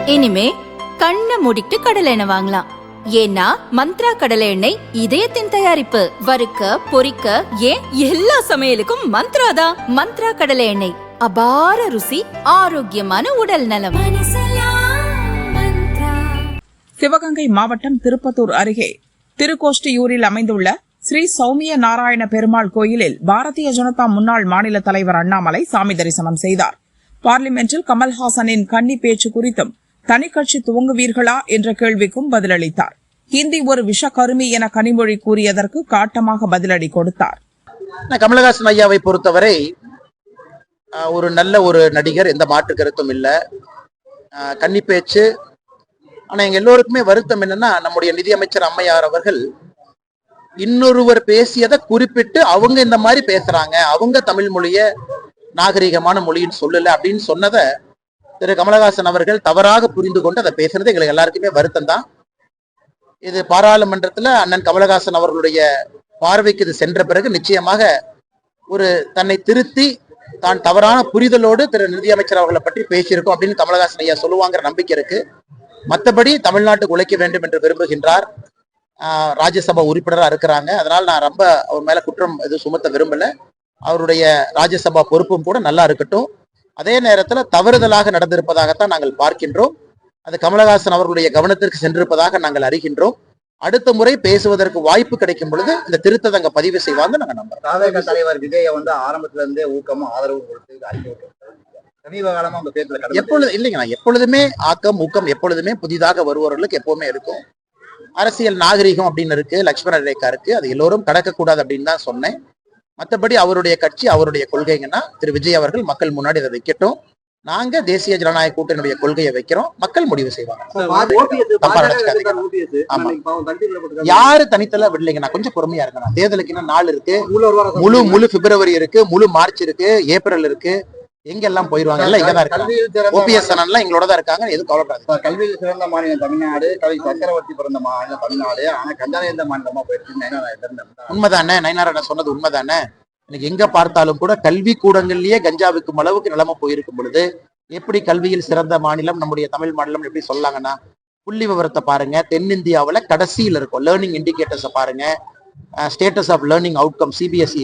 இனிமே கண்ணை மூடிட்டு கடலை எண்ணெய் வாங்கலாம். ஏன்னா மந்த்ரா கடலை எண்ணெய் இதயத்தின் தயாரிப்பு. வறுக்க பொரிக்க ஏன் எல்லா சமையலுக்கும் மந்த்ரா தான். மந்த்ரா கடலை எண்ணெய், அபார ருசி, ஆரோக்கியமான உடல் நலம். சிவகங்கை மாவட்டம் திருப்பத்தூர் அருகே திருக்கோஷ்டியூரில் அமைந்துள்ள ஸ்ரீ சௌமிய நாராயண பெருமாள் கோயிலில் பாரதிய ஜனதா முன்னாள் மாநில தலைவர் அண்ணாமலை சாமி தரிசனம் செய்தார். பார்லிமென்டில் கமல்ஹாசனின் கன்னி பேச்சு குறித்தும் தனிக்கட்சி துவங்குவீர்களா என்ற கேள்விக்கும் பதிலளித்தார். ஹிந்தி ஒரு விஷக்கருமி என கனிமொழி கூறியதற்கு காட்டமாக பதிலடி கொடுத்தார். கமலஹாசன் ஐயாவை பொறுத்தவரை ஒரு நல்ல ஒரு நடிகர், எந்த மாற்று கருத்தும் இல்லை. கன்னி பேச்சு. ஆனா எங்க எல்லோருக்குமே வருத்தம் என்னன்னா, நம்முடைய நிதியமைச்சர் அம்மையார் அவர்கள் இன்னொருவர் பேசியதை குறிப்பிட்டு அவங்க இந்த மாதிரி பேசுறாங்க, அவங்க தமிழ் மொழிய நாகரிகமான மொழின்னு சொல்லல அப்படின்னு சொன்னதை திரு கமலஹாசன் அவர்கள் தவறாக புரிந்து கொண்டு அதை பேசுறது எங்களுக்கு எல்லாருக்குமே வருத்தம் தான். இது பாராளுமன்றத்துல அண்ணன் கமலஹாசன் அவர்களுடைய பார்வைக்கு இது சென்ற பிறகு நிச்சயமாக ஒரு தன்னை திருத்தி தான் தவறான புரிதலோடு திரு நிதியமைச்சர் அவர்களை பற்றி பேசியிருக்கோம் அப்படின்னு கமலஹாசன் ஐயா சொல்லுவாங்கிற நம்பிக்கை இருக்கு. மற்றபடி தமிழ்நாட்டுக்கு உழைக்க வேண்டும் என்று விரும்புகின்றார். ராஜ்யசபா உறுப்பினராக இருக்கிறாங்க. அதனால் நான் ரொம்ப அவர் மேல குற்றம் எதுவும் சுமத்த விரும்பல. அவருடைய ராஜ்யசபா பொறுப்பும் கூட நல்லா இருக்கட்டும். அதே நேரத்தில் தவறுதலாக நடந்திருப்பதாகத்தான் நாங்கள் பார்க்கின்றோம். அது கமலஹாசன் அவர்களுடைய கவனத்திற்கு சென்றிருப்பதாக நாங்கள் அறிகின்றோம். அடுத்த முறை பேசுவதற்கு வாய்ப்பு கிடைக்கும் பொழுது இந்த திருத்தத்தை அங்க பதிவு செய்வாங்க நாங்க நம்புறோம். தலைவர் விஜய வந்து ஆரம்பத்துல இருந்தே ஊக்கமும் ஆதரவு கொடுத்து அறிக்கை சமீப காலமா உங்க பேர்ல எப்பொழுது இல்லைங்க, எப்பொழுதுமே ஆக்கம் ஊக்கம் எப்பொழுதுமே புதிதாக வருபவர்களுக்கு எப்பவுமே இருக்கும். அரசியல் நாகரிகம் அப்படின்னு இருக்கு, லட்சுமண ரேகா இருக்கு, அது எல்லோரும் கடக்கக்கூடாது அப்படின்னு தான் சொன்னேன். மற்றபடி அவருடைய கட்சி அவருடைய கொள்கைங்கன்னா திரு விஜய் அவர்கள் மக்கள் முன்னாடி அதை வைக்கட்டும். நாங்க தேசிய ஜனநாயக கூட்டணியுடைய கொள்கையை வைக்கிறோம், மக்கள் முடிவு செய்வாங்க. யாரு தனித்தல விடலைங்க, நான் கொஞ்சம் பொறுமையா இருக்கேன். தேர்தலுக்கு இன்னும் நாள் இருக்கு, முழு பிப்ரவரி இருக்கு, முழு மார்ச் இருக்கு, ஏப்ரல் இருக்கு, எங்க எல்லாம் போயிருவாங்க, எல்லாம் இங்கதான் இருக்காங்க. ஓபிஎஸ் எல்லாம் எங்களோட தான் இருக்காங்க, எதுவும் கவலைப்படாது. கல்வியில் சிறந்த மாநிலம் தமிழ்நாடு, கவி சக்கரவர்த்தி பிறந்த மாநிலம் தமிழ்நாடு, ஆனா கஞ்சாலயந்த மாநிலமா போயிடுச்சு. உண்மைதானே, நயனாரா சொன்னது உண்மைதானே. இன்னைக்கு எங்க பார்த்தாலும் கூட கல்வி கூடங்கள்லயே கஞ்சாவுக்கும் அளவுக்கு நிலைமை போயிருக்கும் பொழுது எப்படி கல்வியில் சிறந்த மாநிலம் நம்முடைய தமிழ் மாநிலம் எப்படி சொல்லாங்கன்னா, புள்ளி விவரத்தை பாருங்க. தென்னிந்தியாவில் கடைசியில் இருக்கும் லேர்னிங் இண்டிகேட்டர்ஸை பாருங்க. Status of learning outcome CBSE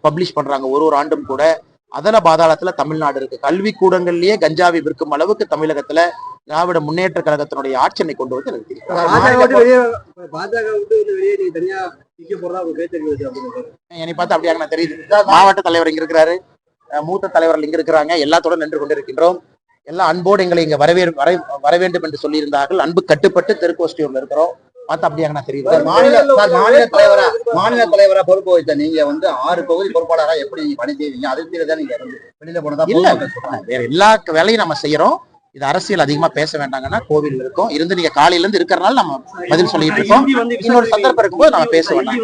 publish பண்றாங்க ஒரு ஆண்டும் கூட. அதல பாதாளத்துல தமிழ்நாடு இருக்கு. கல்வி கூடங்கள்லயே கஞ்சாவை விற்கும் அளவுக்கு தமிழகத்துல திராவிட முன்னேற்ற கழகத்தினுடைய ஆட்சியை கொண்டு வந்து என்னை பார்த்து அப்படியாக தெரியுது. மாவட்ட தலைவர் இங்க இருக்கிறாரு, மூத்த தலைவர்கள் இங்க இருக்கிறாங்க, எல்லாத்தோட நின்று கொண்டிருக்கின்றோம். எல்லாம் அன்போடு எங்களை இங்க வர வேண்டும் என்று சொல்லியிருந்தார்கள். அன்பு கட்டுப்பட்டு திருக்கோஷ்டியூர்ல இருக்கிறோம். பார்த்தா அப்படியாக தெரியுது. மாநில தலைவரா பொறுப்பு வைத்த நீங்க வந்து 6 தொகுதி பொறுப்பாளரா எப்படி பணி செய்வீங்க? அதுதான் நீங்க வெளியில போனதா? இல்ல, வேற எல்லா வேலையும் நம்ம செய்யறோம். இது அரசியல் அதிகமா பேச வேண்டாங்கன்னா கோவில் இருக்கும் இருந்து நீங்க காலையில இருந்து இருக்கிறனால நம்ம பதில் சொல்லிட்டு இருக்கோம். இன்னொரு சந்தர்ப்பம் இருக்கும்போது நம்ம பேச வேண்டாம்.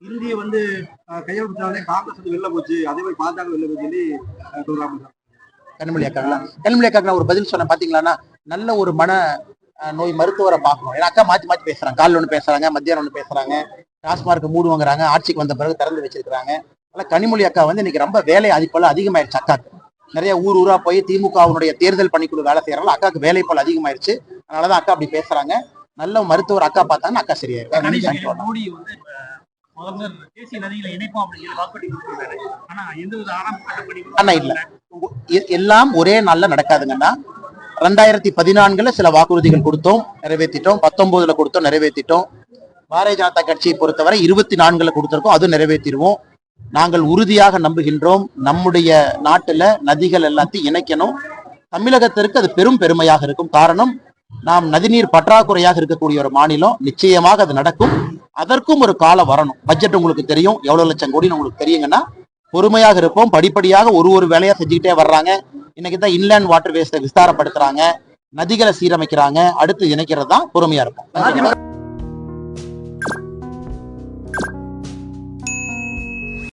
இந்திய வந்து கையெழுத்தாலே காங்கிரஸ் வெளில போச்சு, அதே மாதிரி பாஜக வெளில போச்சு சொல்லி சொல்றாங்க. கனிமொழி அக்கா ஒரு பதில் சொன்ன பாத்தீங்களா, நல்ல ஒரு மன நோய் மருத்துவரை பார்க்கணும். ஏன்னா அக்கா மாத்தி பேசுறாங்க. காலையில் ஒண்ணு பேசுறாங்க, மத்தியானம் ஒண்ணு பேசுறாங்க, டாஸ்மார்க் மூடு வாங்குறாங்க, ஆட்சிக்கு வந்த பிறகு திறந்து வச்சிருக்காங்க. அதனால கனிமொழி அக்கா வந்து இன்னைக்கு ரொம்ப வேலை அதிகப்போல அதிகமாயிருச்சு. அக்காக்கு நிறைய ஊரா போய் திமுகவுடைய தேர்தல் பணிக்குழு வேலை செய்யறாங்க. அக்காக்கு வேலை போல அதிகமாயிருச்சு. அதனாலதான் அக்கா அப்படி பேசுறாங்க. நல்ல மருத்துவர் அக்கா பார்த்தாங்கன்னா அக்கா சரியாயிருக்கும். ஆனா இல்ல, எல்லாம் ஒரே நாள்ல நடக்காதுங்கன்னா 2014 சில வாக்குறுதிகள் கொடுத்தோம், நிறைவேற்றிட்டோம். 19 கொடுத்தோம், நிறைவேற்றிட்டோம். பாரதிய ஜனதா கட்சியை பொறுத்தவரை 24 கொடுத்திருக்கோம், அது நிறைவேற்றிடுவோம். நாங்கள் உறுதியாக நம்புகின்றோம், நம்முடைய நாட்டுல நதிகள் எல்லாத்தையும் இணைக்கணும். தமிழகத்திற்கு அது பெரும் பெருமையாக இருக்கும். காரணம், நாம் நதிநீர் பற்றாக்குறையாக இருக்கக்கூடிய ஒரு மாநிலம். நிச்சயமாக அது நடக்கும். அதற்கும் ஒரு காலம் வரணும். பட்ஜெட் உங்களுக்கு தெரியும், எவ்வளவு லட்சம் கோடின்னு உங்களுக்கு தெரியுங்கன்னா பொறுமையாக இருப்போம். படிப்படியாக ஒரு வேலையா செஞ்சுக்கிட்டே வர்றாங்க. இன்னைக்கு தான் இன்லேண்ட் வாட்டர் வேஸ்ட்டை விஸ்தாரப்படுத்துறாங்க, நதிகளை சீரமைக்கிறாங்க. அடுத்து இணைக்கிறது தான் பொறுமையா இருக்கும்.